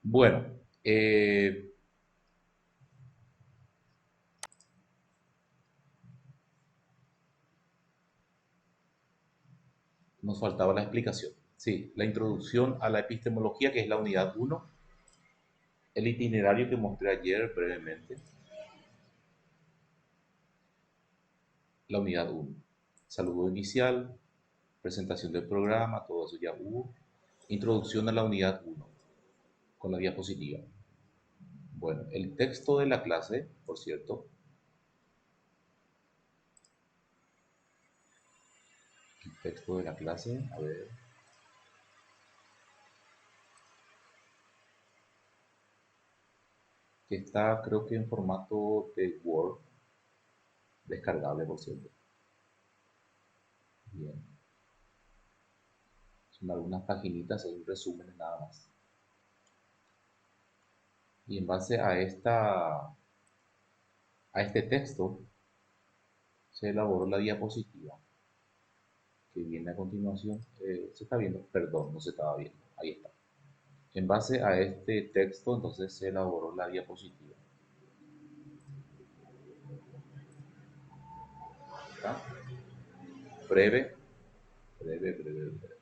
Bueno, eh, nos faltaba la explicación. Sí, la introducción a la epistemología, que es la unidad uno, el itinerario que mostré ayer brevemente, la unidad uno, saludo inicial, presentación del programa, todo eso ya hubo. Introducción a la unidad uno con la diapositiva. Bueno, el texto de la clase, por cierto, el texto de la clase, a ver, que está creo que en formato de Word, descargable, por cierto. Bien, son algunas paginitas, hay un resumen nada más. Y en base a este texto se elaboró la diapositiva que viene a continuación. Se está viendo, perdón, no se estaba viendo, ahí está. En base a este texto entonces se elaboró la diapositiva. ¿Está? Breve, breve, breve, breve.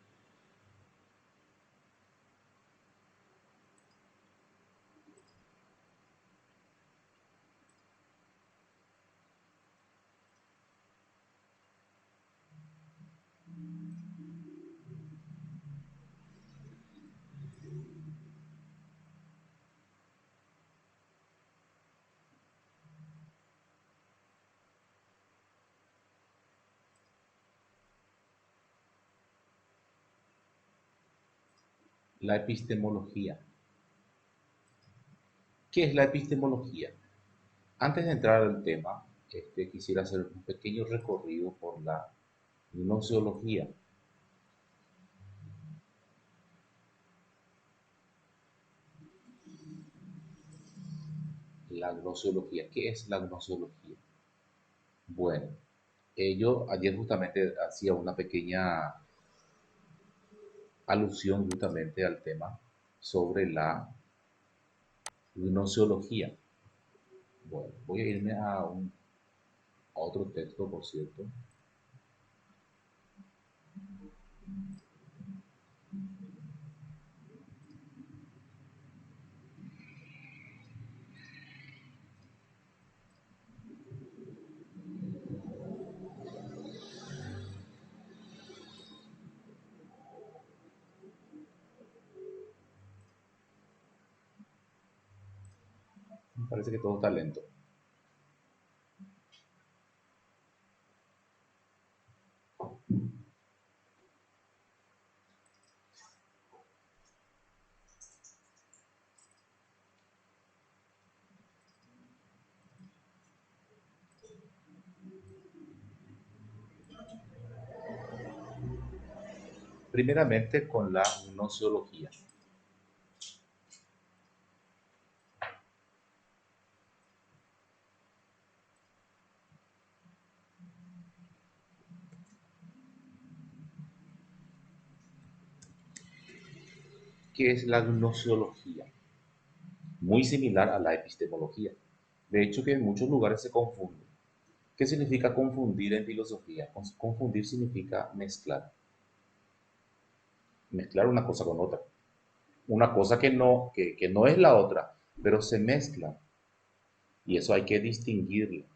La epistemología. ¿Qué es la epistemología? Antes de entrar al tema, quisiera hacer un pequeño recorrido por la gnoseología. La gnoseología. ¿Qué es la gnoseología? Bueno, yo ayer justamente hacía una pequeña alusión justamente al tema sobre la gnoseología. Bueno, voy a irme a otro texto, por cierto. Me parece que todo está lento. Primeramente con la gnoseología. ¿Qué es la gnoseología? Muy similar a la epistemología. De hecho, que en muchos lugares se confunde. ¿Qué significa confundir en filosofía? Confundir significa mezclar. Mezclar una cosa con otra. Una cosa que no es la otra, pero se mezcla. Y eso hay que distinguirlo.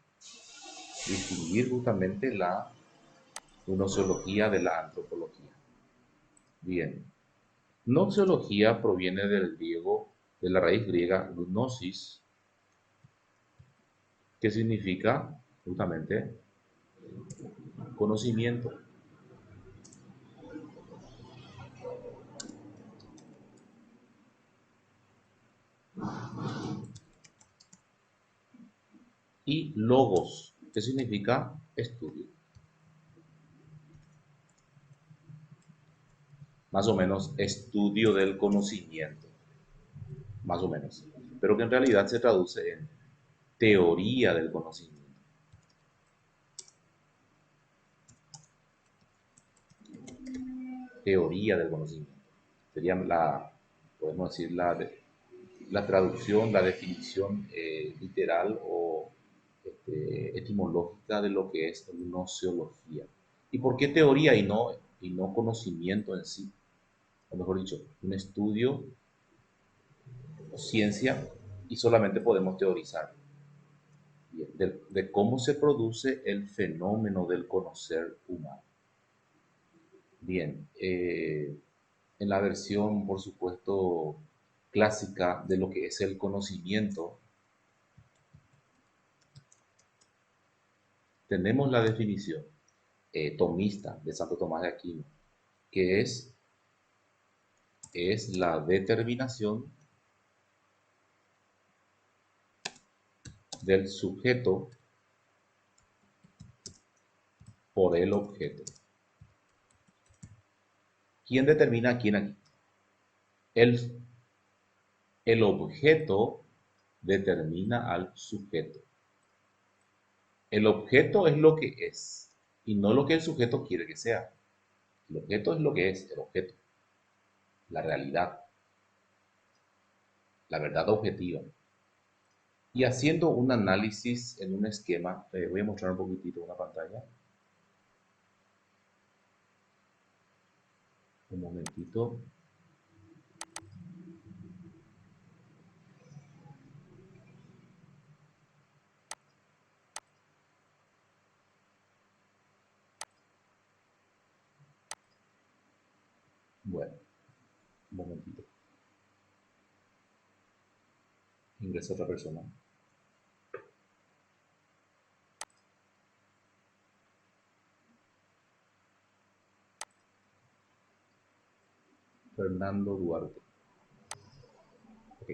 Distinguir justamente la gnoseología de la antropología. Bien. Gnoseología proviene del griego, de la raíz griega gnosis, que significa justamente conocimiento. Y logos, que significa estudio. Más o menos estudio del conocimiento, más o menos. Pero que en realidad se traduce en teoría del conocimiento. Teoría del conocimiento. Sería la, podemos decir, la la traducción, la definición literal o etimológica de lo que es gnoseología. ¿Y por qué teoría y no conocimiento en sí? O mejor dicho, un estudio o ciencia y solamente podemos teorizar. Bien, de cómo se produce el fenómeno del conocer humano. Bien, en la versión, por supuesto, clásica de lo que es el conocimiento, tenemos la definición tomista de Santo Tomás de Aquino, que es la determinación del sujeto por el objeto. ¿Quién determina a quién aquí? El, el objeto determina al sujeto. El objeto es lo que es y no lo que el sujeto quiere que sea. El objeto es lo que es, el objeto, la verdad objetiva. Y haciendo un análisis en un esquema, voy a mostrar un poquitito una pantalla. Un momentito. Bueno, un momentito. Ingresa otra persona. Fernando Duarte. Ok.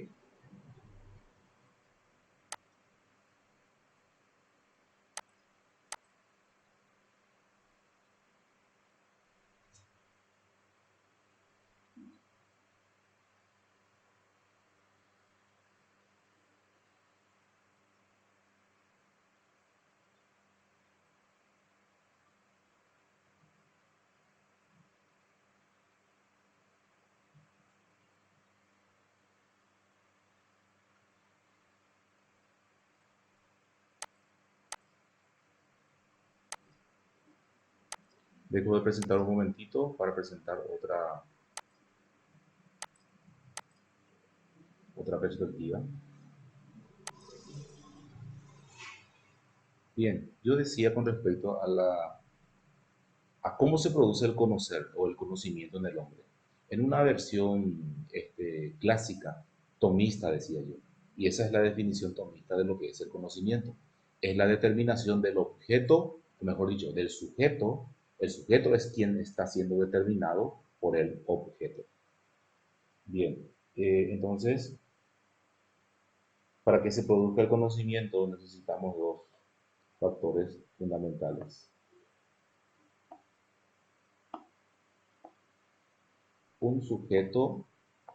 Dejo de presentar un momentito para presentar otra perspectiva. Bien, yo decía con respecto a cómo se produce el conocer o el conocimiento en el hombre. En una versión clásica, tomista, decía yo, y esa es la definición tomista de lo que es el conocimiento. Es la determinación del objeto, o mejor dicho, del sujeto. El sujeto es quien está siendo determinado por el objeto. Bien, entonces, para que se produzca el conocimiento necesitamos dos factores fundamentales. Un sujeto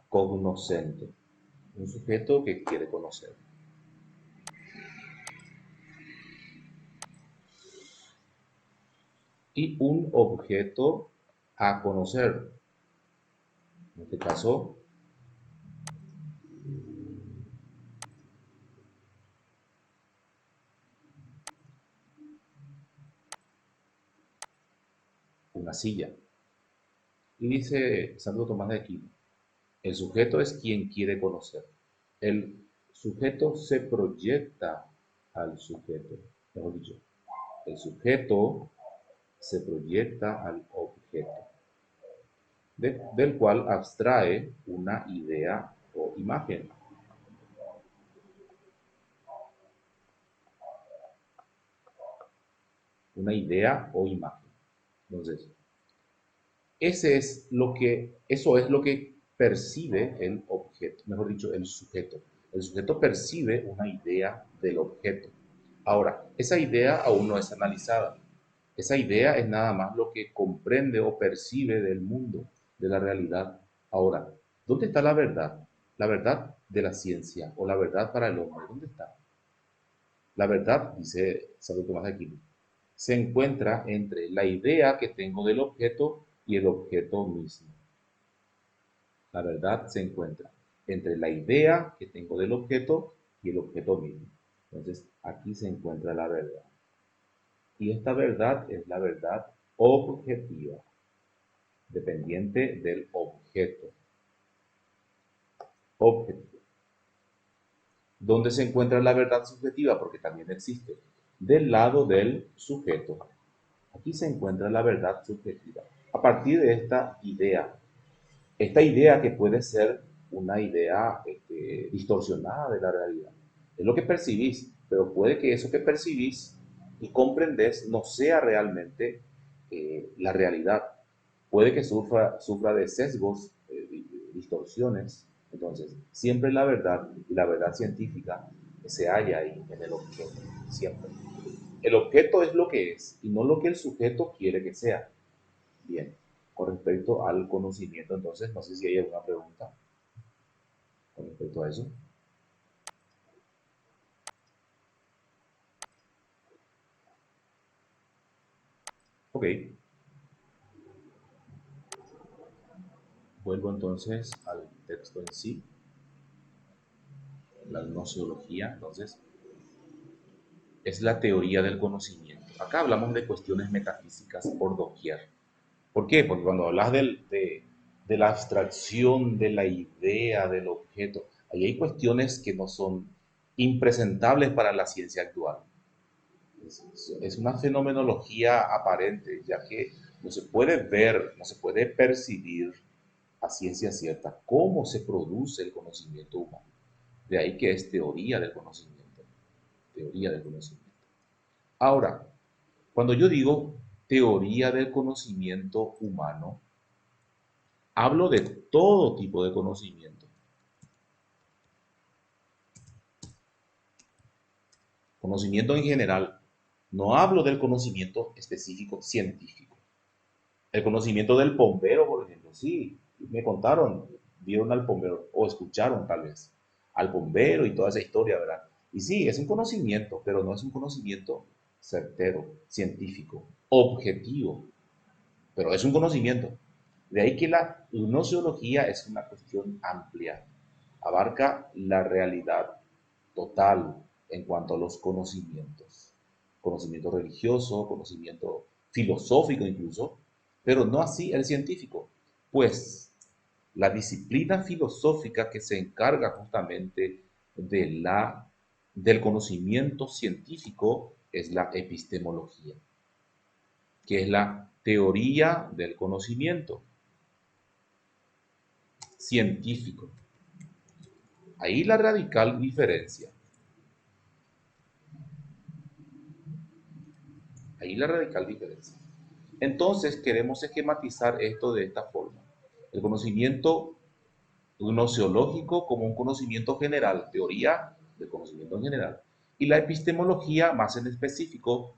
cognoscente, un sujeto que quiere conocer. Y un objeto a conocer. En este caso, una silla. Y dice Santo Tomás de Aquino, el sujeto es quien quiere conocer. El sujeto se proyecta al sujeto. Mejor dicho, el sujeto se proyecta al objeto, del cual abstrae una idea o imagen. Una idea o imagen. Entonces, eso es lo que percibe el objeto, mejor dicho, el sujeto. El sujeto percibe una idea del objeto. Ahora, esa idea aún no es analizada. Esa idea es nada más lo que comprende o percibe del mundo, de la realidad. Ahora, ¿dónde está la verdad? La verdad de la ciencia o la verdad para el hombre, ¿dónde está? La verdad, dice Santo Tomás de Aquino, se encuentra entre la idea que tengo del objeto y el objeto mismo. La verdad se encuentra entre la idea que tengo del objeto y el objeto mismo. Entonces, aquí se encuentra la verdad. Y esta verdad es la verdad objetiva, dependiente del objeto. Objetivo. ¿Dónde se encuentra la verdad subjetiva? Porque también existe. Del lado del sujeto. Aquí se encuentra la verdad subjetiva. A partir de esta idea que puede ser una idea distorsionada de la realidad. Es lo que percibís, pero puede que eso que percibís y comprendés no sea realmente la realidad. Puede que sufra de sesgos, distorsiones. Entonces, siempre la verdad y la verdad científica se halla ahí en el objeto, siempre. El objeto es lo que es y no lo que el sujeto quiere que sea. Bien, con respecto al conocimiento, entonces, no sé si hay alguna pregunta con respecto a eso. Ok, vuelvo entonces al texto en sí, la gnoseología, entonces, es la teoría del conocimiento. Acá hablamos de cuestiones metafísicas por doquier. ¿Por qué? Porque cuando hablas de la abstracción, de la idea, del objeto, ahí hay cuestiones que no son impresentables para la ciencia actual. Es una fenomenología aparente, ya que no se puede ver, no se puede percibir a ciencia cierta cómo se produce el conocimiento humano. De ahí que es teoría del conocimiento, teoría del conocimiento. Ahora, cuando yo digo teoría del conocimiento humano, hablo de todo tipo de conocimiento. Conocimiento en general. No hablo del conocimiento específico científico. El conocimiento del bombero, por ejemplo, sí, me contaron, vieron al bombero, o escucharon tal vez, al bombero y toda esa historia, ¿verdad? Y sí, es un conocimiento, pero no es un conocimiento certero, científico, objetivo, pero es un conocimiento. De ahí que la gnoseología es una cuestión amplia, abarca la realidad total en cuanto a los conocimientos. Conocimiento religioso, conocimiento filosófico incluso, pero no así el científico, pues la disciplina filosófica que se encarga justamente del conocimiento científico es la epistemología, que es la teoría del conocimiento científico. Ahí la radical diferencia. Ahí la radical diferencia. Entonces queremos esquematizar esto de esta forma. El conocimiento gnoseológico como un conocimiento general, teoría del conocimiento en general. Y la epistemología más en específico,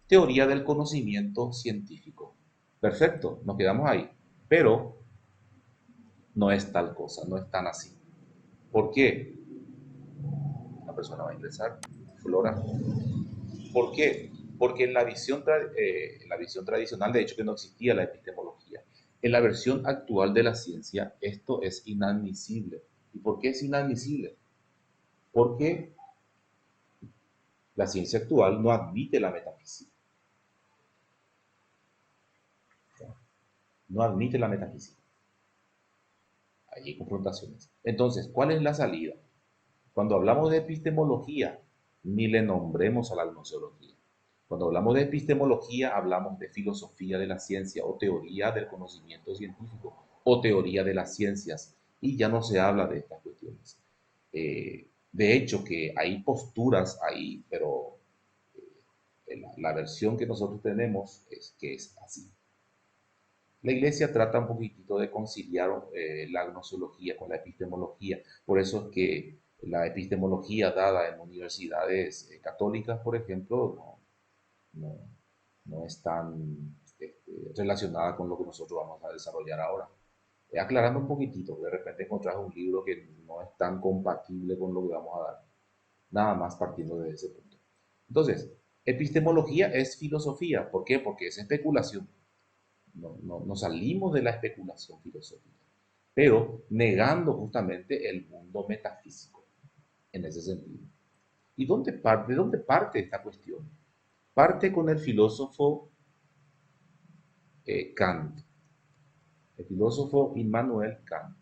teoría del conocimiento científico. Perfecto, nos quedamos ahí. Pero no es tal cosa, no es tan así. ¿Por qué? La persona va a ingresar. Flora. ¿Por qué? Porque en la visión tradicional, de hecho, que no existía la epistemología. En la versión actual de la ciencia, esto es inadmisible. ¿Y por qué es inadmisible? Porque la ciencia actual no admite la metafísica. No admite la metafísica. Hay confrontaciones. Entonces, ¿cuál es la salida? Cuando hablamos de epistemología, ni le nombremos a la gnoseología. Cuando hablamos de epistemología, hablamos de filosofía de la ciencia o teoría del conocimiento científico o teoría de las ciencias, y ya no se habla de estas cuestiones. De hecho, que hay posturas ahí, pero la versión que nosotros tenemos es que es así. La iglesia trata un poquitito de conciliar la gnoseología con la epistemología. Por eso es que la epistemología dada en universidades católicas, por ejemplo, no, no es tan relacionada con lo que nosotros vamos a desarrollar ahora. Aclarando un poquitito, de repente encontrás un libro que no es tan compatible con lo que vamos a dar. Nada más partiendo de ese punto. Entonces, epistemología es filosofía. ¿Por qué? Porque es especulación. No salimos de la especulación filosófica. pero negando justamente el mundo metafísico en ese sentido. ¿Y de dónde parte esta cuestión? Parte con el filósofo Kant, el filósofo Immanuel Kant,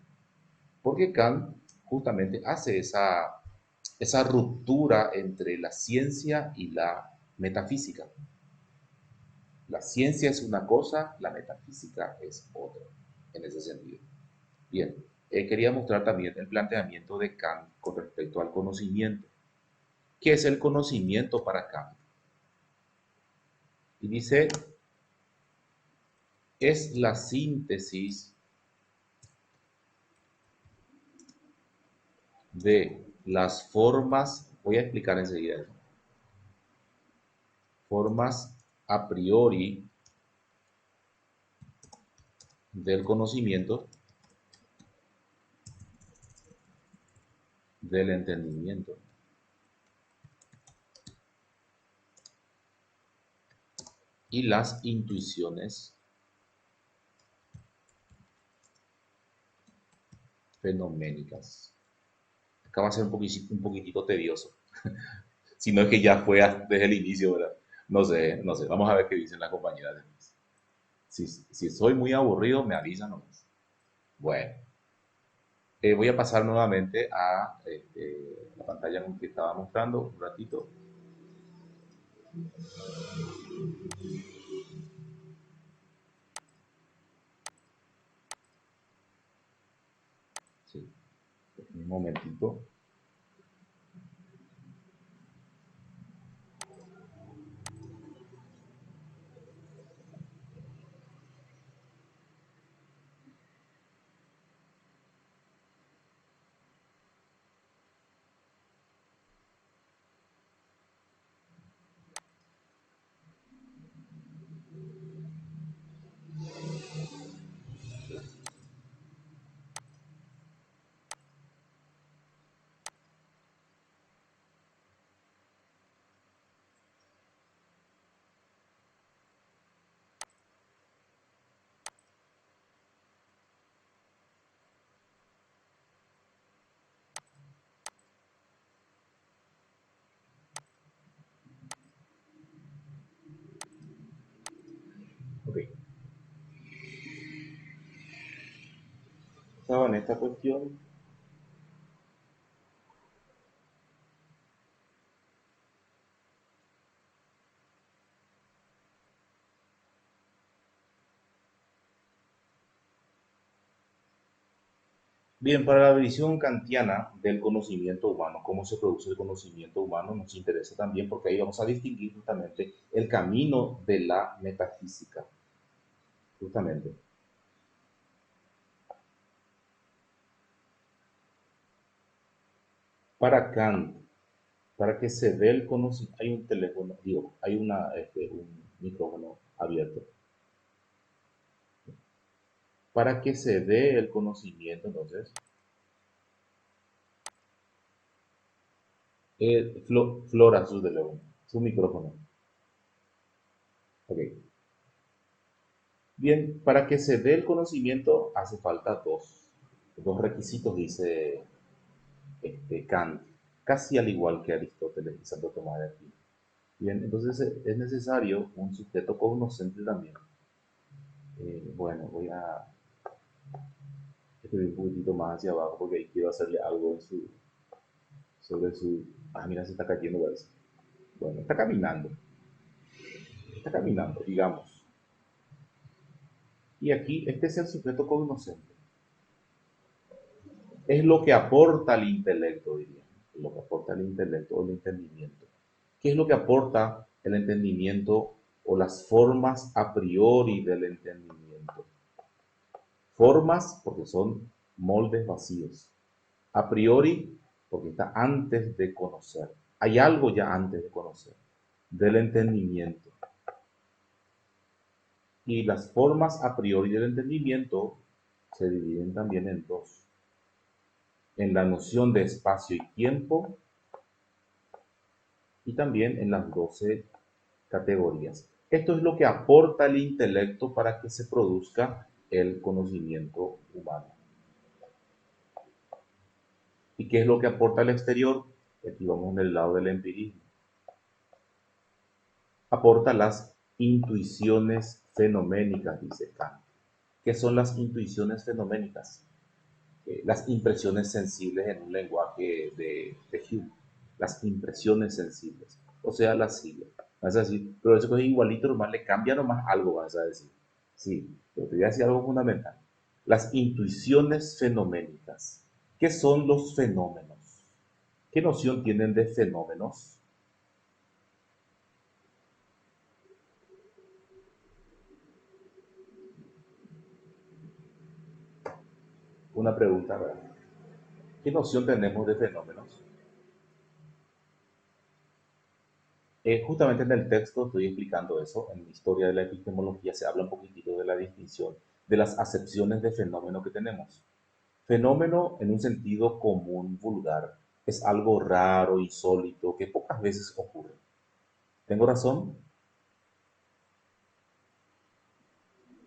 porque Kant justamente hace esa ruptura entre la ciencia y la metafísica. La ciencia es una cosa, la metafísica es otra, en ese sentido. Bien, quería mostrar también el planteamiento de Kant con respecto al conocimiento. ¿Qué es el conocimiento para Kant? Y dice, es la síntesis de las formas, voy a explicar enseguida, formas a priori del conocimiento, del entendimiento y las intuiciones fenoménicas. Acá va a ser un poquitito tedioso, si no es que ya fue desde el inicio, ¿verdad? No sé, no sé, vamos a ver qué dicen las compañeras después. Si soy muy aburrido, me avisan nomás. Bueno, voy a pasar nuevamente a la pantalla que estaba mostrando un ratito. Sí, un momentito. Ok, estaba en esta cuestión. Bien, para la visión kantiana del conocimiento humano, cómo se produce el conocimiento humano, nos interesa también porque ahí vamos a distinguir justamente el camino de la metafísica, justamente. Para Kant, para que se dé el conocimiento, hay un teléfono, digo, hay un micrófono abierto. Para que se dé el conocimiento, entonces, Flora, su teléfono, su micrófono. Ok. Bien, para que se dé el conocimiento hace falta dos requisitos, dice Kant, casi al igual que Aristóteles y Santo Tomás de Aquino. Bien, entonces es necesario un sujeto cognoscente también. Bueno, voy a escribir un poquitito más hacia abajo porque ahí quiero hacerle algo sobre su... Ah, mira, se está cayendo, parece. Bueno, está caminando, digamos. Y aquí, este es el sujeto cognoscente. Es lo que aporta el intelecto, diría. Lo que aporta el intelecto o el entendimiento. ¿Qué es lo que aporta el entendimiento o las formas a priori del entendimiento? Formas porque son moldes vacíos. A priori porque está antes de conocer. Hay algo ya antes de conocer, del entendimiento. Y las formas a priori del entendimiento se dividen también en dos. En la noción de espacio y tiempo y también en las 12 categorías. Esto es lo que aporta el intelecto para que se produzca el conocimiento humano. ¿Y qué es lo que aporta el exterior? Aquí vamos en el lado del empirismo. Aporta las intuiciones fenoménicas, dice Kant. ¿Qué son las intuiciones fenoménicas? Las impresiones sensibles en un lenguaje de Hume. Las impresiones sensibles. O sea, las siglas. Vas a decir, pero eso es igualito, nomás le cambia nomás algo, vas a decir. Sí, pero te voy a decir algo fundamental. Las intuiciones fenoménicas. ¿Qué son los fenómenos? ¿Qué noción tienen de fenómenos? Una pregunta, ¿verdad? ¿Qué noción tenemos de fenómenos? Justamente en el texto estoy explicando eso. En la historia de la epistemología se habla un poquitito de la distinción de las acepciones de fenómeno que tenemos. Fenómeno, en un sentido común, vulgar, es algo raro, insólito, que pocas veces ocurre. ¿Tengo razón?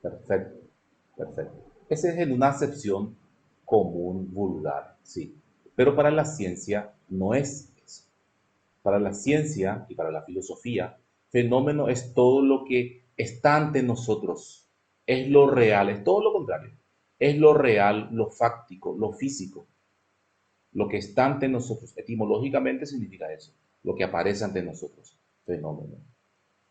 Perfecto, perfecto. Esa es en una acepción común, vulgar, sí. Pero para la ciencia no es eso. Para la ciencia y para la filosofía, fenómeno es todo lo que está ante nosotros, es lo real, es todo lo contrario. Es lo real, lo fáctico, lo físico, lo que está ante nosotros. Etimológicamente significa eso, lo que aparece ante nosotros, fenómeno.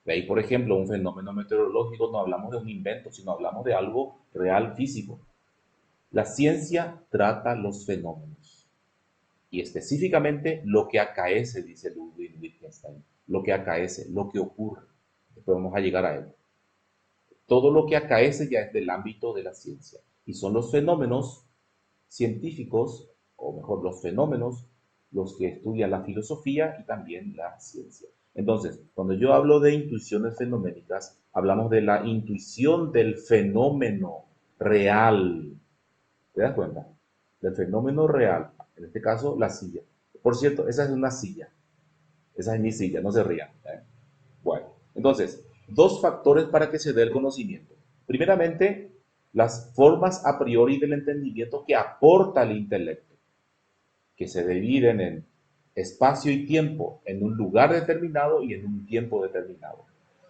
De ahí, por ejemplo, un fenómeno meteorológico no hablamos de un invento, sino hablamos de algo real, físico. La ciencia trata los fenómenos y específicamente lo que acaece, dice Ludwig Wittgenstein, lo que acaece, lo que ocurre. Después vamos a llegar a él. Todo lo que acaece ya es del ámbito de la ciencia y son los fenómenos científicos, o mejor, los fenómenos, los que estudian la filosofía y también la ciencia. Entonces, cuando yo hablo de intuiciones fenoménicas, hablamos de la intuición del fenómeno real. ¿Te das cuenta? Del fenómeno real. En este caso, la silla. Por cierto, esa es una silla. Esa es mi silla, no se rían. ¿Eh? Bueno, entonces, dos factores para que se dé el conocimiento. Primeramente, las formas a priori del entendimiento que aporta el intelecto, que se dividen en espacio y tiempo, en un lugar determinado y en un tiempo determinado.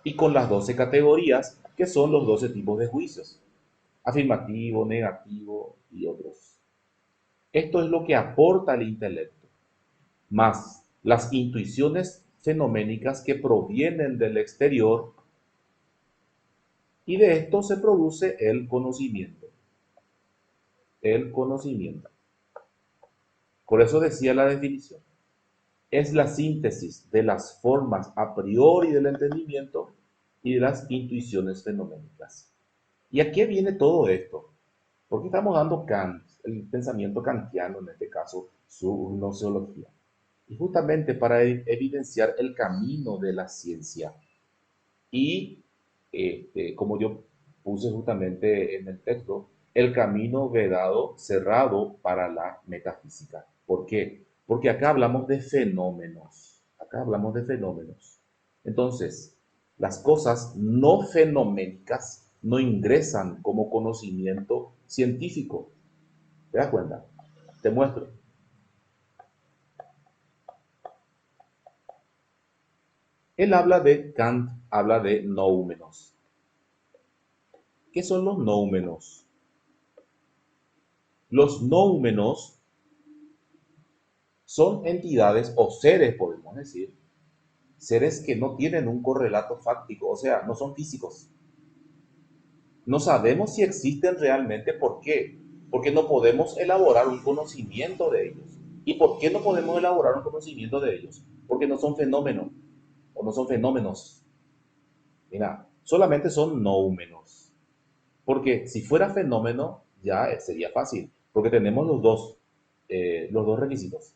Y con las 12 categorías, que son los 12 tipos de juicios, afirmativo, negativo y otros. Esto es lo que aporta el intelecto, más las intuiciones fenoménicas que provienen del exterior, y de esto se produce el conocimiento. El conocimiento. Por eso decía la definición. Es la síntesis de las formas a priori del entendimiento y de las intuiciones fenoménicas. ¿Y a qué viene todo esto? Porque estamos dando Kant, el pensamiento kantiano en este caso, su gnoseología. Y justamente para evidenciar el camino de la ciencia. Y como yo puse justamente en el texto, el camino vedado, cerrado para la metafísica. ¿Por qué? Porque acá hablamos de fenómenos. Acá hablamos de fenómenos. Entonces, las cosas no fenoménicas no ingresan como conocimiento científico. ¿Te das cuenta? Te muestro. Kant habla de noúmenos. ¿Qué son los noúmenos? Los noúmenos son entidades o seres, podemos decir, seres que no tienen un correlato fáctico, o sea, no son físicos. No sabemos si existen realmente. ¿Por qué? Porque no podemos elaborar un conocimiento de ellos. ¿Y por qué no podemos elaborar un conocimiento de ellos? Porque no son fenómenos o no son fenómenos. Mira, solamente son noúmenos. Porque si fuera fenómeno, ya sería fácil, porque tenemos los dos requisitos.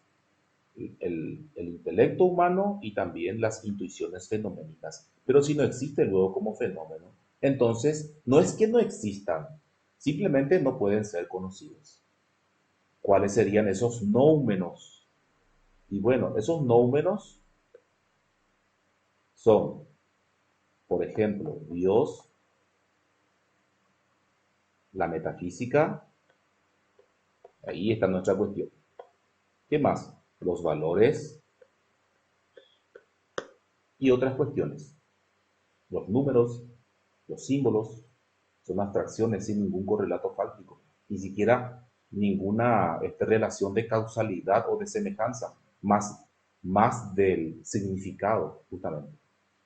El intelecto humano y también las intuiciones fenoménicas. Pero si no existe luego como fenómeno, entonces no es que no existan, simplemente no pueden ser conocidos. ¿Cuáles serían esos noúmenos? Y bueno, esos noúmenos son, por ejemplo, Dios, la metafísica, ahí está nuestra cuestión. ¿Qué más? Los valores y otras cuestiones. Los números, los símbolos, son abstracciones sin ningún correlato fáltico, ni siquiera ninguna relación de causalidad o de semejanza, más del significado, justamente.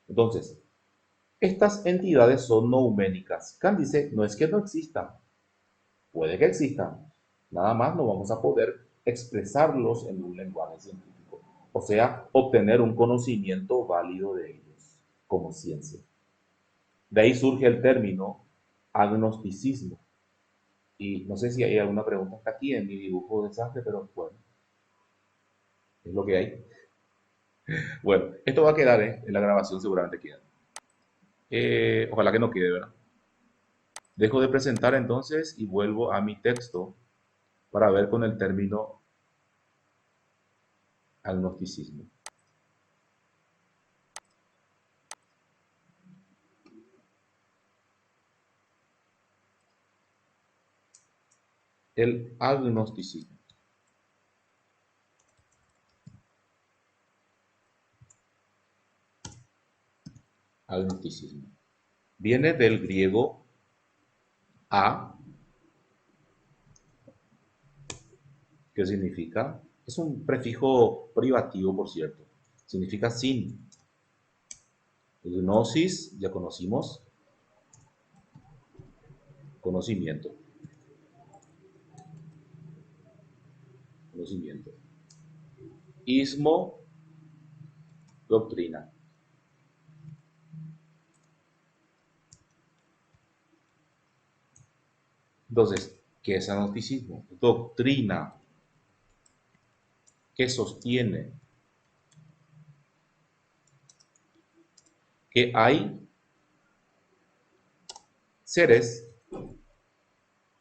Entonces, estas entidades son nouménicas. Kant dice, no es que no existan, puede que existan, nada más no vamos a poder expresarlos en un lenguaje científico, o sea, obtener un conocimiento válido de ellos como ciencia. De ahí surge el término agnosticismo. Y no sé si hay alguna pregunta hasta aquí en mi dibujo de desastre, pero bueno, es lo que hay. Bueno, esto va a quedar, en la grabación seguramente queda. Ojalá que no quede, ¿verdad? Dejo de presentar entonces y vuelvo a mi texto para ver con el término agnosticismo. El agnosticismo. Agnosticismo. Viene del griego a, que significa, es un prefijo privativo, por cierto, significa sin. Gnosis, ya conocimos, conocimiento. Conocimiento. Ismo, doctrina. Entonces, ¿qué es agnosticismo? Doctrina que sostiene que hay seres,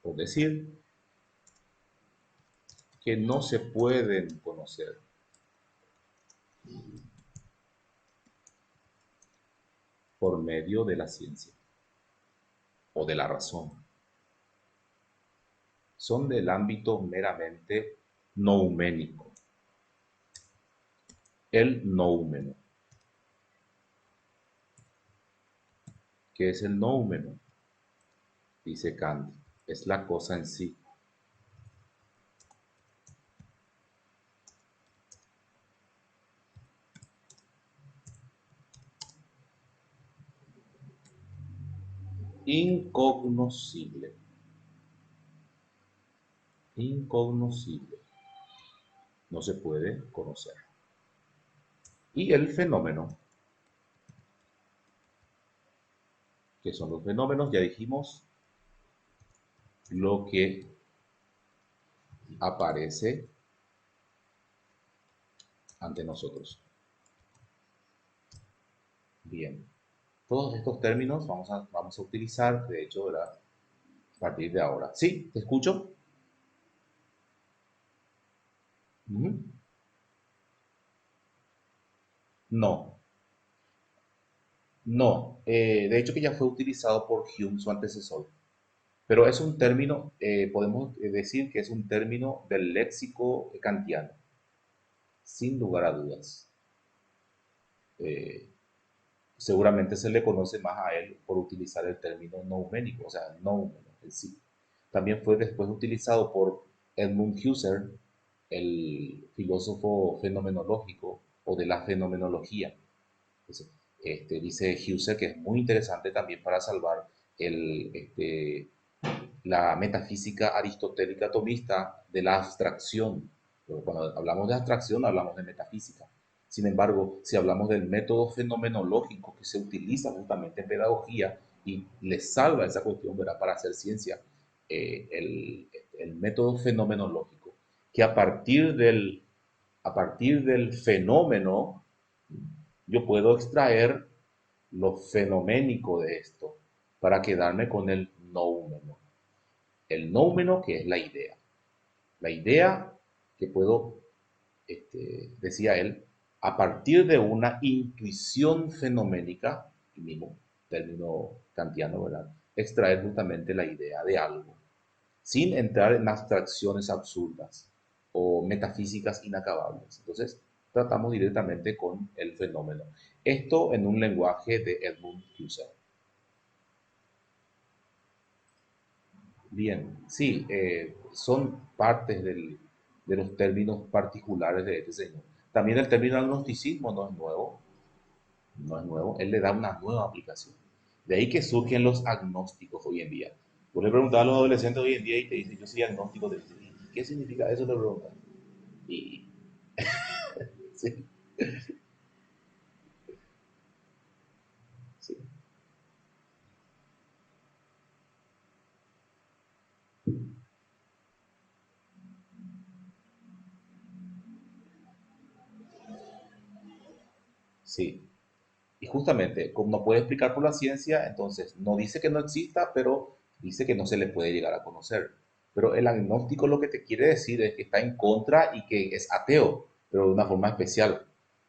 por decir, que no se pueden conocer por medio de la ciencia o de la razón. Son del ámbito meramente nouménico. El noumeno. ¿Qué es el noumeno? Dice Kant, es la cosa en sí. Incognoscible. Incognoscible. No se puede conocer. Y el fenómeno, que son los fenómenos, ya dijimos, lo que aparece ante nosotros. Bien, todos estos términos vamos a utilizar, de hecho, ¿verdad? A partir de ahora. ¿Sí? ¿Te escucho? Ujú. No, no. De hecho que ya fue utilizado por Hume, su antecesor. Pero es un término, podemos decir que es un término del léxico kantiano, sin lugar a dudas. Eh, Seguramente se le conoce más a él por utilizar el término nouménico, o sea, noumeno en sí. También fue después utilizado por Edmund Husserl, el filósofo fenomenológico o de la fenomenología. Entonces, dice Husserl que es muy interesante también para salvar la metafísica aristotélica tomista de la abstracción. Pero cuando hablamos de abstracción hablamos de metafísica. Sin embargo, si hablamos del método fenomenológico que se utiliza justamente en pedagogía y le salva esa cuestión, ¿verdad?, para hacer ciencia, el método fenomenológico, que a partir del fenómeno yo puedo extraer lo fenoménico de esto para quedarme con el noumeno. El noumeno, que es la idea. La idea que puedo, decía él, a partir de una intuición fenoménica, el mismo término kantiano, ¿verdad? Extraer justamente la idea de algo, sin entrar en abstracciones absurdas. o metafísicas inacabables. Entonces, tratamos directamente con el fenómeno. Esto en un lenguaje de Edmund Husserl. Bien, sí, son partes de los términos particulares de este señor. También el término agnosticismo no es nuevo, no es nuevo, él le da una nueva aplicación. De ahí que surgen los agnósticos hoy en día. Vos le preguntás a los adolescentes hoy en día y te dicen, yo soy agnóstico, te dicen, "¿Y qué significa eso?" Le preguntan. Y sí, sí, sí. Y justamente, como no puede explicar por la ciencia, entonces no dice que no exista, pero dice que no se le puede llegar a conocer. Pero el agnóstico lo que te quiere decir es que está en contra y que es ateo, pero de una forma especial.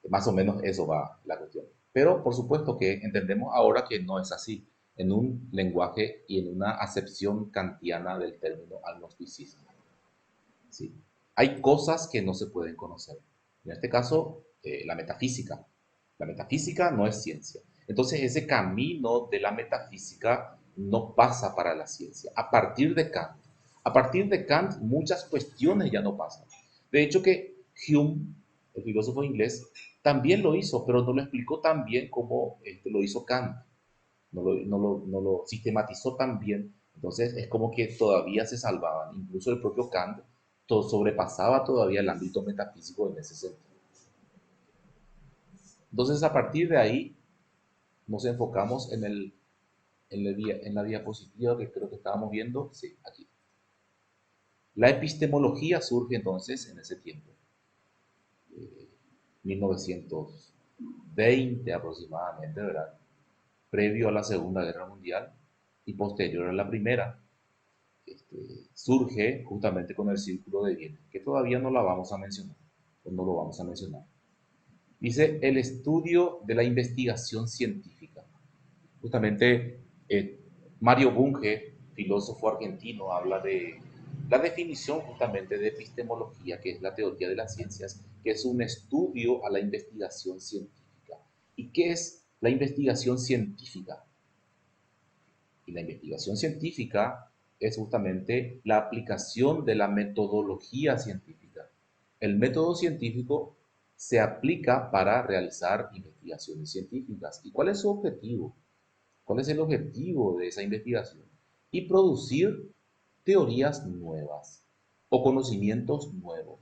Más o menos eso va la cuestión. Pero por supuesto que entendemos ahora que no es así, en un lenguaje y en una acepción kantiana del término agnosticismo. ¿Sí? Hay cosas que no se pueden conocer. En este caso, la metafísica. La metafísica no es ciencia. Entonces, ese camino de la metafísica no pasa para la ciencia. A partir de Kant, muchas cuestiones ya no pasan. De hecho, que Hume, el filósofo inglés, también lo hizo, pero no lo explicó tan bien como lo hizo Kant. No lo sistematizó tan bien. Entonces es como que todavía se salvaban. Incluso el propio Kant sobrepasaba todavía el ámbito metafísico en ese sentido. Entonces a partir de ahí nos enfocamos en la diapositiva que creo que estábamos viendo. Sí, aquí. La epistemología surge entonces en ese tiempo, 1920 aproximadamente, ¿verdad? Previo a la Segunda Guerra Mundial y posterior a la Primera. Surge justamente con el círculo de bienes, que todavía no la vamos a mencionar, o no lo vamos a mencionar. Dice el estudio de la investigación científica. Justamente Mario Bunge, filósofo argentino, habla de la definición justamente de epistemología, que es la teoría de las ciencias, que es un estudio a la investigación científica. ¿Y qué es la investigación científica? Y la investigación científica es justamente la aplicación de la metodología científica. El método científico se aplica para realizar investigaciones científicas. ¿Y cuál es su objetivo? ¿Cuál es el objetivo de esa investigación? Y producir teorías nuevas o conocimientos nuevos.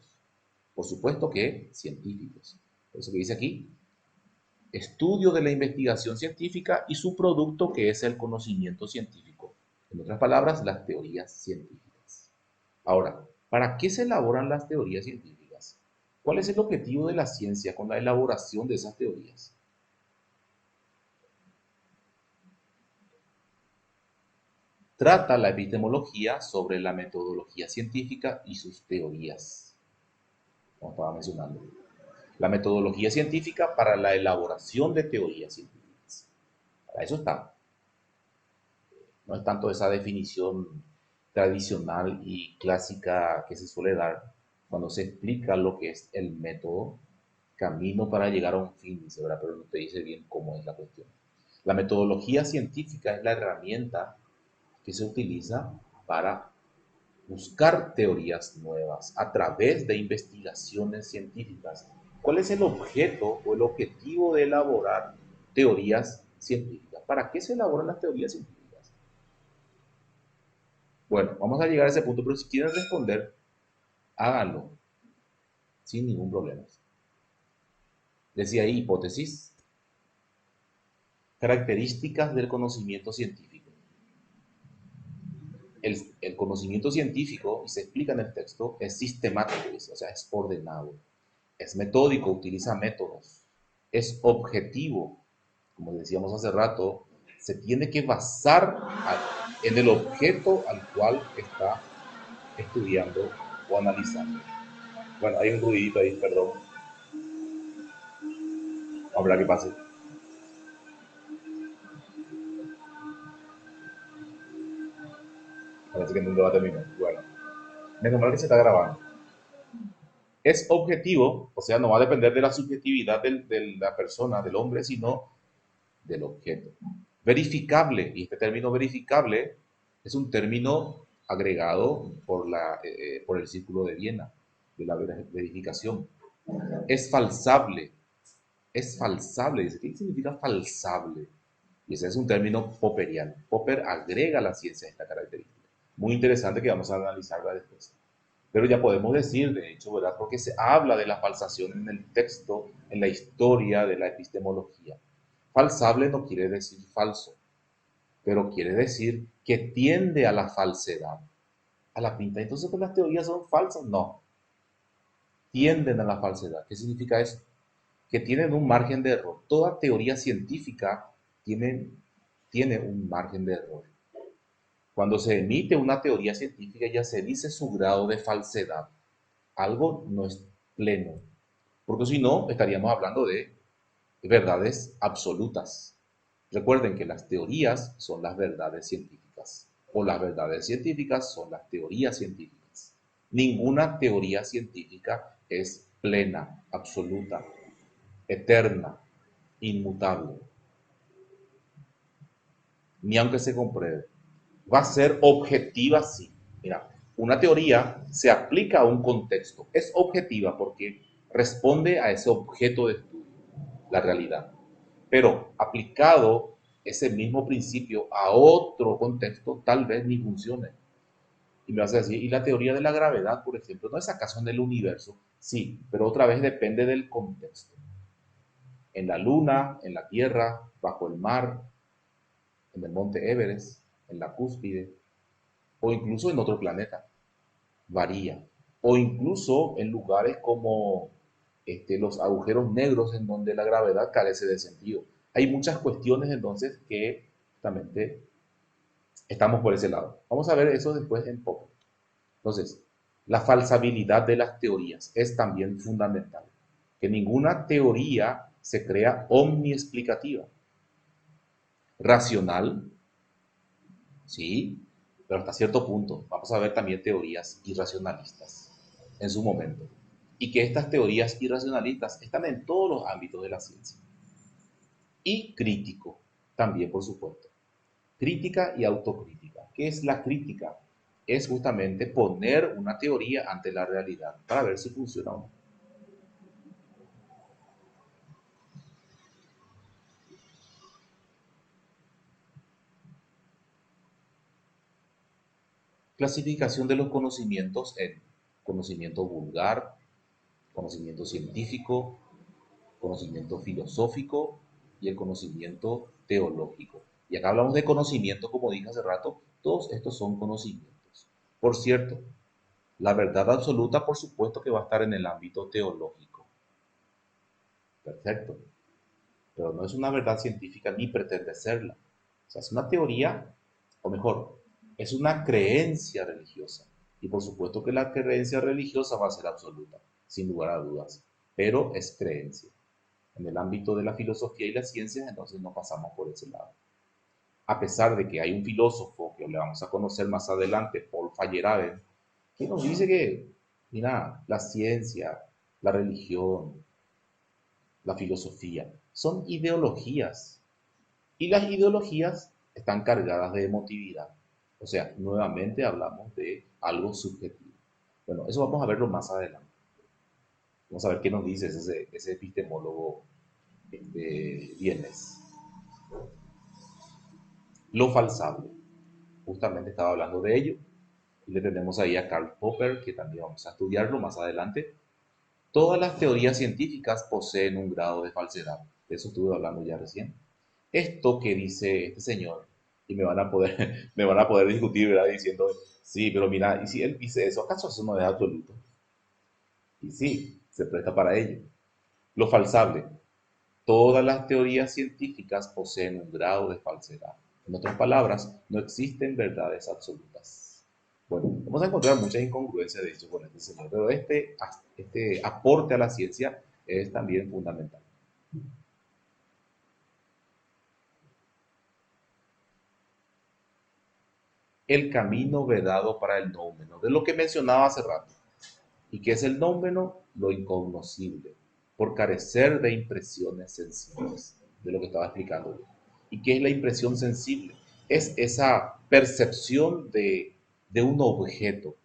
Por supuesto que científicos. Por eso que dice aquí, estudio de la investigación científica y su producto que es el conocimiento científico. En otras palabras, las teorías científicas. Ahora, ¿para qué se elaboran las teorías científicas? ¿Cuál es el objetivo de la ciencia con la elaboración de esas teorías? Trata la epistemología sobre la metodología científica y sus teorías, como estaba mencionando. La metodología científica para la elaboración de teorías científicas. Para eso está. No es tanto esa definición tradicional y clásica que se suele dar cuando se explica lo que es el método, camino para llegar a un fin, dice, ¿verdad? Pero no te dice bien cómo es la cuestión. La metodología científica es la herramienta que se utiliza para buscar teorías nuevas a través de investigaciones científicas. ¿Cuál es el objeto o el objetivo de elaborar teorías científicas? ¿Para qué se elaboran las teorías científicas? Bueno, vamos a llegar a ese punto, pero si quieren responder, háganlo sin ningún problema. Decía ahí hipótesis, características del conocimiento científico. El conocimiento científico, y se explica en el texto, es sistemático, o sea, es ordenado, es metódico, utiliza métodos, es objetivo, como decíamos hace rato, se tiene que basar en el objeto al cual está estudiando o analizando. Bueno, hay un ruidito ahí, perdón. Habrá que pase. Parece que nunca va a terminar. Bueno, menos mal que se está grabando. Es objetivo, o sea, no va a depender de la subjetividad de la persona, del hombre, sino del objeto. Verificable, y este término verificable es un término agregado por el Círculo de Viena, de la verificación. Es falsable, es falsable. Dice, ¿qué significa falsable? Y ese es un término popperiano. Popper agrega a la ciencia esta característica. Muy interesante que vamos a analizarla después. Pero ya podemos decir, de hecho, ¿verdad? Porque se habla de la falsación en el texto, en la historia de la epistemología. Falsable no quiere decir falso, pero quiere decir que tiende a la falsedad, a la pinta. Entonces, pues, las teorías son falsas. No, tienden a la falsedad. ¿Qué significa eso? Que tienen un margen de error. Toda teoría científica tiene un margen de error. Cuando se emite una teoría científica ya se dice su grado de falsedad. Algo no es pleno, porque si no estaríamos hablando de verdades absolutas. Recuerden que las teorías son las verdades científicas o las verdades científicas son las teorías científicas. Ninguna teoría científica es plena, absoluta, eterna, inmutable, ni aunque se compruebe. Va a ser objetiva, sí. Mira, una teoría se aplica a un contexto. Es objetiva porque responde a ese objeto de estudio, la realidad. Pero aplicado ese mismo principio a otro contexto, tal vez ni funcione. Y me vas a decir, ¿y la teoría de la gravedad, por ejemplo, no es acaso en el universo? Sí, pero otra vez depende del contexto. En la luna, en la tierra, bajo el mar, en el monte Everest, en la cúspide, o incluso en otro planeta. Varía. O incluso en lugares como los agujeros negros en donde la gravedad carece de sentido. Hay muchas cuestiones entonces que justamente estamos por ese lado. Vamos a ver eso después en poco. Entonces, la falsabilidad de las teorías es también fundamental. Que ninguna teoría se crea omniexplicativa. Racional, sí, pero hasta cierto punto. Vamos a ver también teorías irracionalistas en su momento. Y que estas teorías irracionalistas están en todos los ámbitos de la ciencia. Y crítico, también por supuesto. Crítica y autocrítica. ¿Qué es la crítica? Es justamente poner una teoría ante la realidad para ver si funciona o no. Clasificación de los conocimientos en conocimiento vulgar, conocimiento científico, conocimiento filosófico y el conocimiento teológico. Y acá hablamos de conocimiento, como dije hace rato, todos estos son conocimientos. Por cierto, la verdad absoluta, por supuesto que va a estar en el ámbito teológico. Perfecto. Pero no es una verdad científica ni pretende serla. O sea, es una teoría, o mejor, es una creencia religiosa. Y por supuesto que la creencia religiosa va a ser absoluta, sin lugar a dudas, pero es creencia. En el ámbito de la filosofía y las ciencias, entonces no pasamos por ese lado. A pesar de que hay un filósofo que le vamos a conocer más adelante, Paul Feyerabend, que nos dice que, mira, la ciencia, la religión, la filosofía, son ideologías. Y las ideologías están cargadas de emotividad. O sea, nuevamente hablamos de algo subjetivo. Bueno, eso vamos a verlo más adelante. Vamos a ver qué nos dice ese epistemólogo vienes. Lo falsable. Justamente estaba hablando de ello. Y le tenemos ahí a Karl Popper, que también vamos a estudiarlo más adelante. Todas las teorías científicas poseen un grado de falsedad. De eso estuve hablando ya recién. Esto que dice este señor, y me van a poder discutir, ¿verdad? Diciendo, sí, pero mira, y si él dice eso, ¿acaso eso no es absoluto? Y sí, se presta para ello. Lo falsable. Todas las teorías científicas poseen un grado de falsedad. En otras palabras, no existen verdades absolutas. Bueno, vamos a encontrar muchas incongruencias de hecho con este señor, pero este aporte a la ciencia es también fundamental. El camino vedado para el noumeno, de lo que mencionaba hace rato. ¿Y qué es el nómeno? Lo incognoscible, por carecer de impresiones sensibles, de lo que estaba explicando yo. ¿Y qué es la impresión sensible? Es esa percepción de un objeto.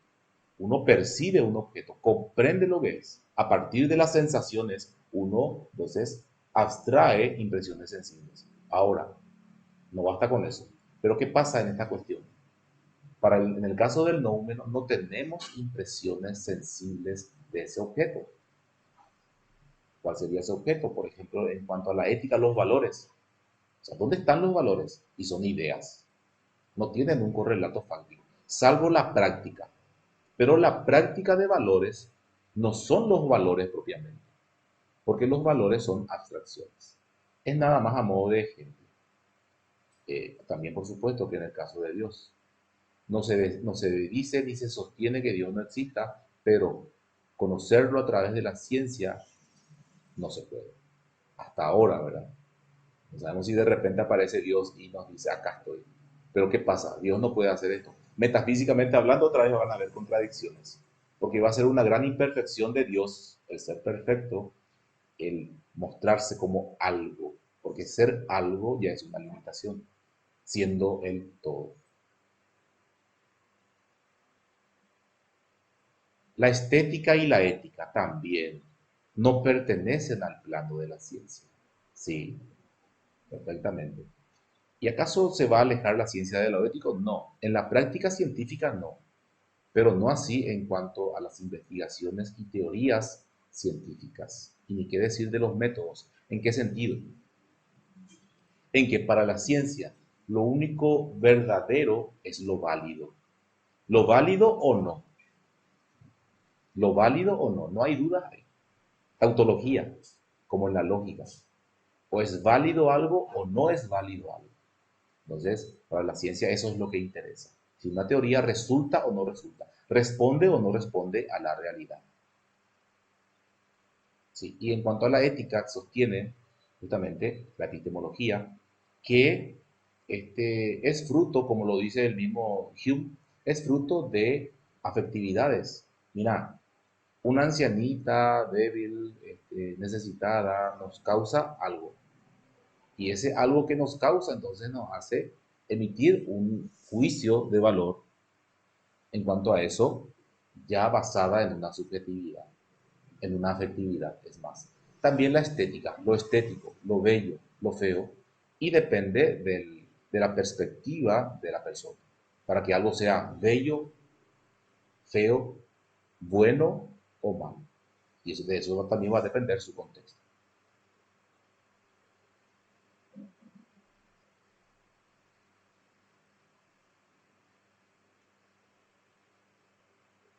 Uno percibe un objeto, comprende lo que es. A partir de las sensaciones, uno entonces abstrae impresiones sensibles. Ahora, no basta con eso. Pero ¿qué pasa en esta cuestión? En el caso del noumeno, no tenemos impresiones sensibles de ese objeto. ¿Cuál sería ese objeto? Por ejemplo, en cuanto a la ética, los valores. O sea, ¿dónde están los valores? Y son ideas. No tienen un correlato fáctico, salvo la práctica. Pero la práctica de valores no son los valores propiamente, porque los valores son abstracciones. Es nada más a modo de ejemplo. También, por supuesto, que en el caso de Dios, no se dice ni se sostiene que Dios no exista, pero conocerlo a través de la ciencia no se puede. Hasta ahora, ¿verdad? No sabemos si de repente aparece Dios y nos dice, acá estoy. Pero ¿qué pasa? Dios no puede hacer esto. Metafísicamente hablando, otra vez van a haber contradicciones. Porque va a ser una gran imperfección de Dios, el ser perfecto, el mostrarse como algo. Porque ser algo ya es una limitación, siendo el todo. La estética y la ética también no pertenecen al plano de la ciencia. Sí, perfectamente. ¿Y acaso se va a alejar la ciencia de lo ético? No. En la práctica científica no, pero no así en cuanto a las investigaciones y teorías científicas. Y ni qué decir de los métodos. ¿En qué sentido? En que para la ciencia lo único verdadero es lo válido. Lo válido o no. Lo válido o no. No hay duda ahí. Tautología, como en la lógica. O es válido algo o no es válido algo. Entonces, para la ciencia eso es lo que interesa. Si una teoría resulta o no resulta, responde o no responde a la realidad. ¿Sí? Y en cuanto a la ética, sostiene justamente la epistemología que es fruto, como lo dice el mismo Hume, es fruto de afectividades. Mira, una ancianita débil, necesitada, nos causa algo. Y ese algo que nos causa entonces nos hace emitir un juicio de valor en cuanto a eso, ya basada en una subjetividad, en una afectividad, es más. También la estética, lo estético, lo bello, lo feo, y depende de la perspectiva de la persona. Para que algo sea bello, feo, bueno o malo. Y de eso también va a depender su contexto.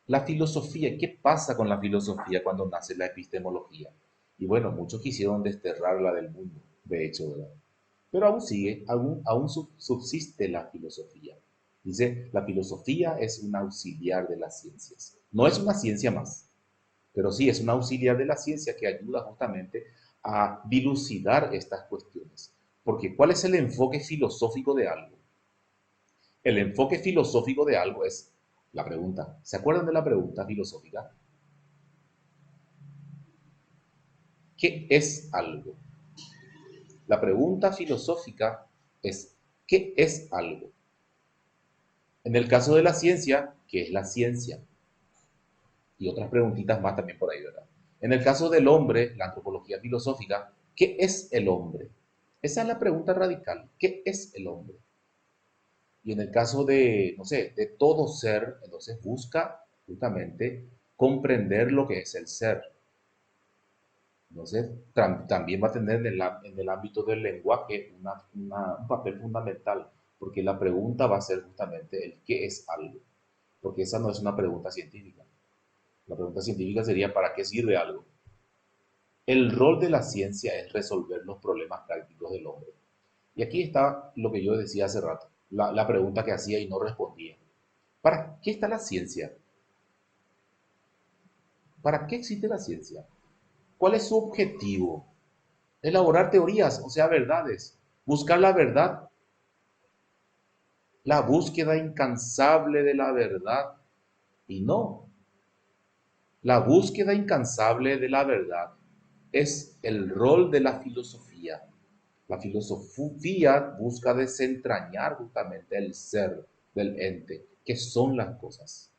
La filosofía, ¿qué pasa con la filosofía cuando nace la epistemología? Y bueno, muchos quisieron desterrarla del mundo, de hecho, ¿verdad? Pero aún sigue, aún subsiste la filosofía. Dice, la filosofía es un auxiliar de las ciencias. No es una ciencia más, pero sí es un auxiliar de la ciencia que ayuda justamente a dilucidar estas cuestiones. Porque ¿cuál es el enfoque filosófico de algo? El enfoque filosófico de algo es la pregunta. ¿Se acuerdan de la pregunta filosófica? ¿Qué es algo? La pregunta filosófica es ¿qué es algo? En el caso de la ciencia, ¿qué es la ciencia? Y otras preguntitas más también por ahí, ¿verdad? En el caso del hombre, la antropología filosófica, ¿qué es el hombre? Esa es la pregunta radical. ¿Qué es el hombre? Y en el caso de, no sé, de todo ser, entonces busca justamente comprender lo que es el ser. Entonces, también va a tener en el ámbito del lenguaje un papel fundamental, porque la pregunta va a ser justamente el qué es algo, porque esa no es una pregunta científica. La pregunta científica sería ¿para qué sirve algo? El rol de la ciencia es resolver los problemas prácticos del hombre. Y aquí está lo que yo decía hace rato, la pregunta que hacía y no respondía. ¿Para qué está la ciencia? ¿Para qué existe la ciencia? ¿Cuál es su objetivo? Elaborar teorías, o sea, verdades. Buscar la verdad, la búsqueda incansable de la verdad. Y no. La búsqueda incansable de la verdad es el rol de la filosofía. La filosofía busca desentrañar justamente el ser del ente, que son las cosas.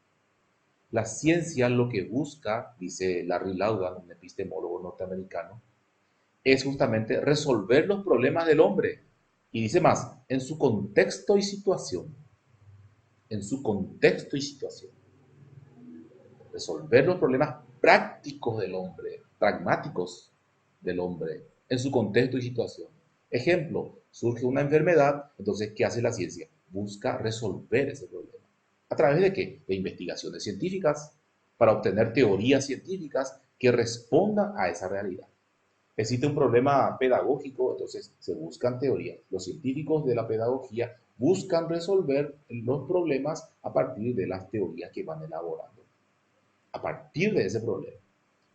La ciencia lo que busca, dice Larry Laudan, un epistemólogo norteamericano, es justamente resolver los problemas del hombre. Y dice más, en su contexto y situación. En su contexto y situación. Resolver los problemas prácticos del hombre, pragmáticos del hombre, en su contexto y situación. Ejemplo, surge una enfermedad, entonces, ¿qué hace la ciencia? Busca resolver ese problema. ¿A través de qué? De investigaciones científicas, para obtener teorías científicas que respondan a esa realidad. Existe un problema pedagógico, entonces se buscan teorías. Los científicos de la pedagogía buscan resolver los problemas a partir de las teorías que van elaborando, a partir de ese problema.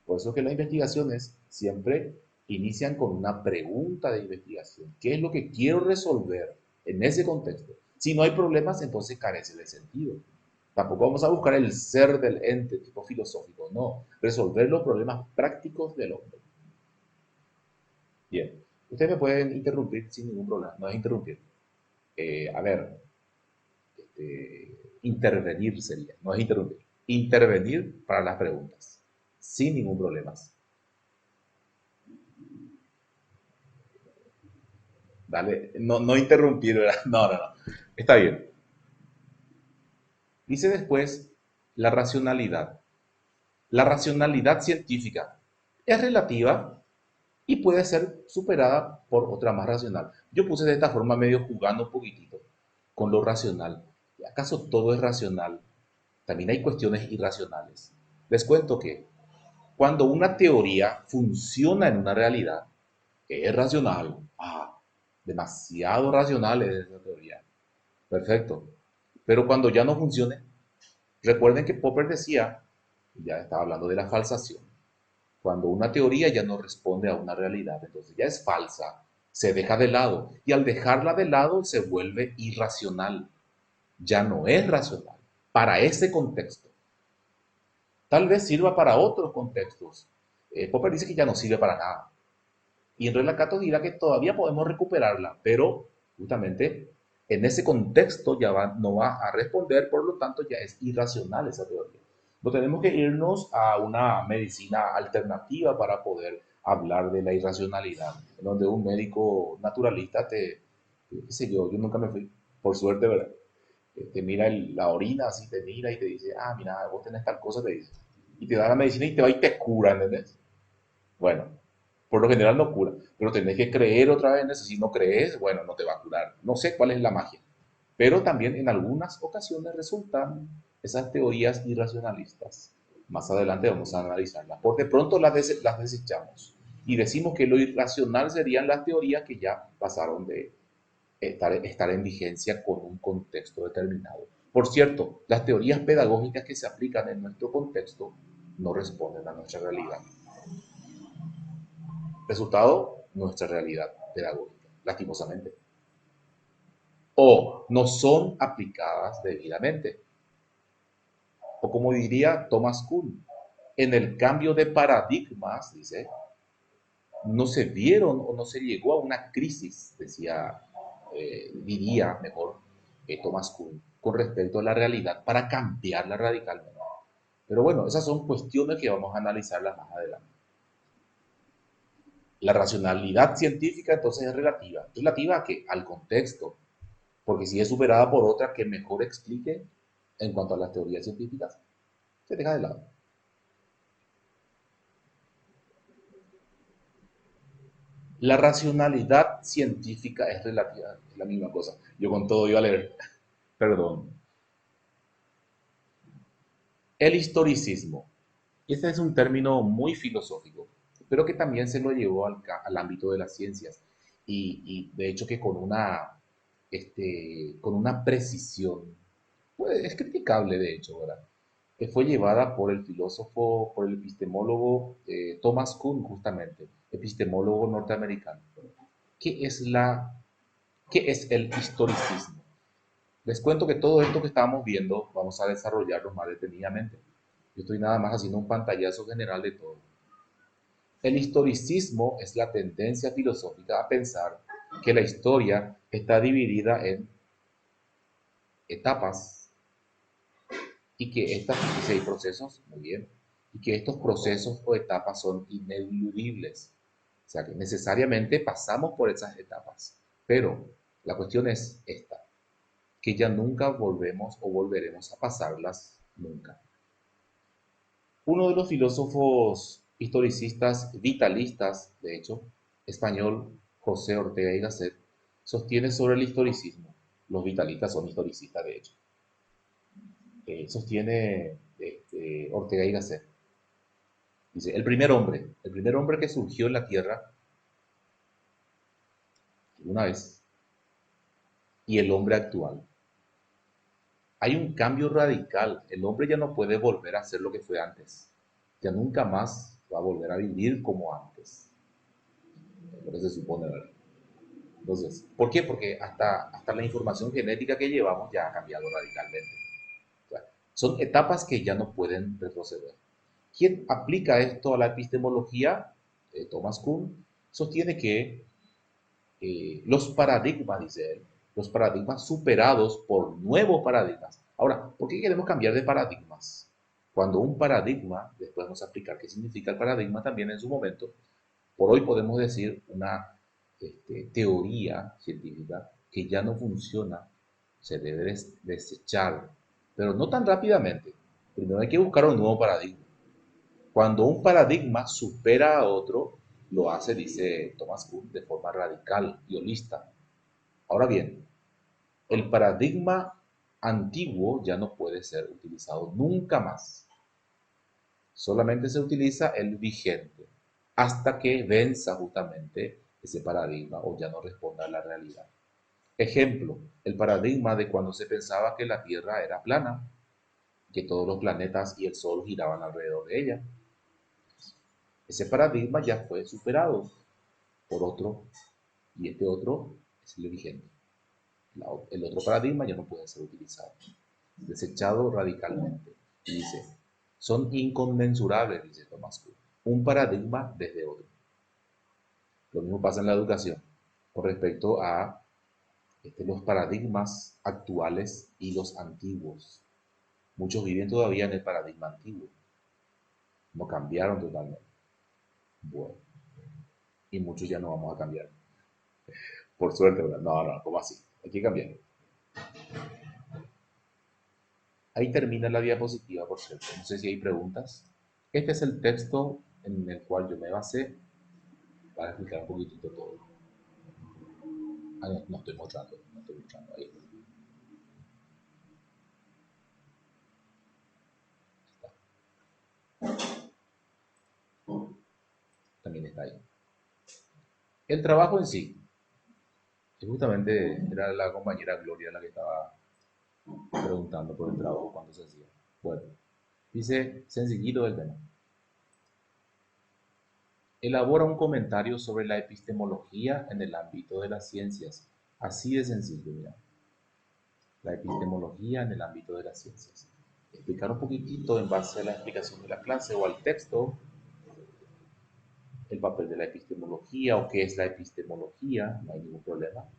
Por eso que las investigaciones siempre inician con una pregunta de investigación. ¿Qué es lo que quiero resolver en ese contexto? Si no hay problemas, entonces carece de sentido. Tampoco vamos a buscar el ser del ente tipo filosófico, no. Resolver los problemas prácticos del hombre. Bien, ustedes me pueden interrumpir sin ningún problema, no es interrumpir. A ver, intervenir sería, no es interrumpir. Intervenir para las preguntas, sin ningún problema. Dale, no, no interrumpir, ¿verdad? No, no, no. Está bien. Dice después la racionalidad. La racionalidad científica es relativa y puede ser superada por otra más racional. Yo puse de esta forma medio jugando un poquitito con lo racional. ¿Acaso todo es racional? También hay cuestiones irracionales. Les cuento que cuando una teoría funciona en una realidad, es racional. Demasiado racional es esa teoría. Perfecto. Pero cuando ya no funcione, recuerden que Popper decía, ya estaba hablando de la falsación, cuando una teoría ya no responde a una realidad, entonces ya es falsa, se deja de lado y al dejarla de lado se vuelve irracional, ya no es racional para ese contexto. Tal vez sirva para otros contextos. Popper dice que ya no sirve para nada. Y en Relacato dirá que todavía podemos recuperarla, pero justamente en ese contexto ya no va a responder, por lo tanto ya es irracional esa teoría. No tenemos que irnos a una medicina alternativa para poder hablar de la irracionalidad, en donde un médico naturalista qué sé yo nunca me fui, por suerte, ¿verdad? Te mira la orina, así te mira y te dice, mira, vos tenés tal cosa, te dice. Y te da la medicina y te va y te cura, ¿entendés? Bueno, por lo general no cura, pero tenés que creer otra vez en eso. Si no crees, bueno, no te va a curar. No sé cuál es la magia. Pero también en algunas ocasiones resultan esas teorías irracionalistas. Más adelante vamos a analizarlas. Por de pronto las desechamos y decimos que lo irracional serían las teorías que ya pasaron de estar en vigencia con un contexto determinado. Por cierto, las teorías pedagógicas que se aplican en nuestro contexto no responden a nuestra realidad. Resultado, nuestra realidad pedagógica, lastimosamente. O no son aplicadas debidamente. O como diría Thomas Kuhn, en el cambio de paradigmas, dice, no se vieron o no se llegó a una crisis, diría mejor Thomas Kuhn, con respecto a la realidad para cambiarla radicalmente. Pero bueno, esas son cuestiones que vamos a analizarlas más adelante. La racionalidad científica entonces es relativa. ¿Relativa a qué? Al contexto. Porque si es superada por otra que mejor explique en cuanto a las teorías científicas, se deja de lado. La racionalidad científica es relativa, es la misma cosa. Yo con todo iba a leer, perdón. El historicismo. Este es un término muy filosófico, pero que también se lo llevó al ámbito de las ciencias. Y de hecho que con una precisión, pues, es criticable de hecho, ¿verdad? Que fue llevada por el filósofo, por el epistemólogo Thomas Kuhn, justamente, epistemólogo norteamericano. ¿Qué es, qué es el historicismo? Les cuento que todo esto que estábamos viendo vamos a desarrollarlo más detenidamente. Yo estoy nada más haciendo un pantallazo general de todo. El historicismo es la tendencia filosófica a pensar que la historia está dividida en etapas y que estas, si hay procesos, muy bien, y que estos procesos o etapas son ineludibles. O sea que necesariamente pasamos por esas etapas. Pero la cuestión es esta, que ya nunca volvemos o volveremos a pasarlas nunca. Uno de los filósofos historicistas vitalistas, de hecho, español, José Ortega y Gasset, sostiene sobre el historicismo. Los vitalistas son historicistas, de hecho. Sostiene Ortega y Gasset. Dice, el primer hombre que surgió en la Tierra una vez, y el hombre actual. Hay un cambio radical. El hombre ya no puede volver a ser lo que fue antes. Ya nunca más va a volver a vivir como antes. Es lo que se supone, ¿verdad? Entonces, ¿por qué? Porque hasta la información genética que llevamos ya ha cambiado radicalmente. O sea, son etapas que ya no pueden retroceder. ¿Quién aplica esto a la epistemología? Thomas Kuhn sostiene que los paradigmas, dice él, los paradigmas superados por nuevos paradigmas. Ahora, ¿por qué queremos cambiar de paradigmas? Cuando un paradigma, después vamos a explicar qué significa el paradigma también en su momento, por hoy podemos decir una teoría científica que ya no funciona, se debe desechar, pero no tan rápidamente. Primero hay que buscar un nuevo paradigma. Cuando un paradigma supera a otro, lo hace, dice Thomas Kuhn, de forma radical y holista. Ahora bien, el paradigma antiguo ya no puede ser utilizado nunca más. Solamente se utiliza el vigente hasta que venza justamente ese paradigma o ya no responda a la realidad. Ejemplo, el paradigma de cuando se pensaba que la Tierra era plana, que todos los planetas y el Sol giraban alrededor de ella. Ese paradigma ya fue superado por otro, y este otro es el vigente. El otro paradigma ya no puede ser utilizado, desechado radicalmente. Y dice, son inconmensurables, dice Thomas Kuhn, un paradigma desde otro. Lo mismo pasa en la educación con respecto a los paradigmas actuales y los antiguos. Muchos viven todavía en el paradigma antiguo, no cambiaron totalmente. Bueno, y muchos ya no vamos a cambiar. Por suerte, ¿verdad? No, no, ¿cómo así? Hay que cambiar. Ahí termina la diapositiva, por cierto. No sé si hay preguntas. Este es el texto en el cual yo me basé para explicar un poquitito todo. Ah, no, no estoy mostrando, no estoy mostrando. Ahí está. También está ahí. El trabajo en sí, que justamente era la compañera Gloria la que estaba preguntando por el trabajo cuando se hacía. Bueno, dice sencillito el tema. Elabora un comentario sobre la epistemología en el ámbito de las ciencias. Así de sencillo, mira. La epistemología en el ámbito de las ciencias. Explicar un poquitito en base a la explicación de la clase o al texto el papel de la epistemología o qué es la epistemología, no hay ningún problema.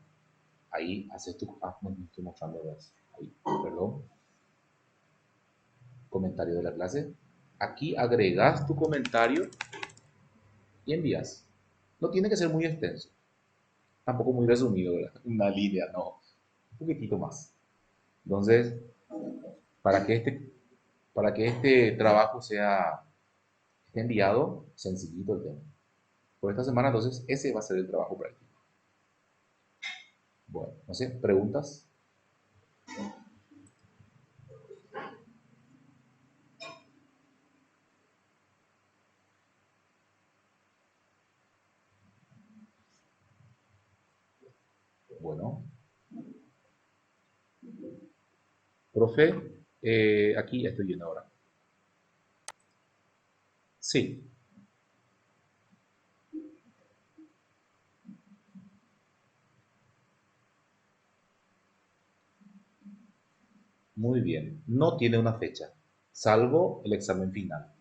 Ahí haces tu, no estoy mostrando eso. Ahí, perdón, comentario de la clase. Aquí agregas tu comentario y envías. No tiene que ser muy extenso, tampoco muy resumido, ¿verdad? Una línea, no, un poquitito más. Entonces, para que este, para que este trabajo esté enviado, sencillito el tema. Por esta semana, entonces, ese va a ser el trabajo práctico. Bueno, no sé, ¿preguntas? Bueno, profe, aquí estoy viendo ahora. Sí, muy bien. No tiene una fecha. salvo el examen final.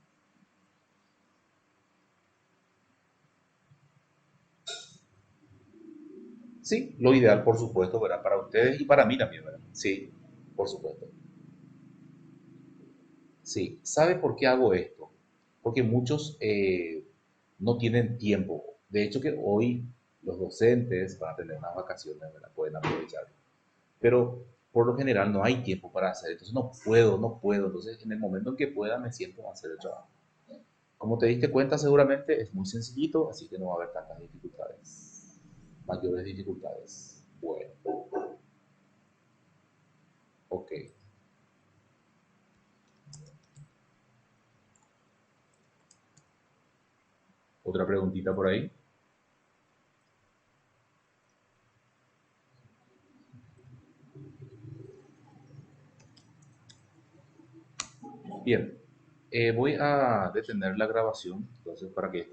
Sí, lo ideal, por supuesto, ¿verdad? Para ustedes y para mí también, ¿verdad? Sí, por supuesto. Sí, ¿sabe por qué hago esto? Porque muchos no tienen tiempo. De hecho, que hoy los docentes van a tener unas vacaciones, ¿verdad? Pueden aprovechar. Pero por lo general no hay tiempo para hacer. Entonces no puedo. Entonces en el momento en que pueda me siento a hacer el trabajo. Como te diste cuenta, seguramente es muy sencillito, así que no va a haber tantas dificultades. Mayores dificultades. Bueno, ok. Otra preguntita por ahí. Bien, voy a detener la grabación, entonces para que esto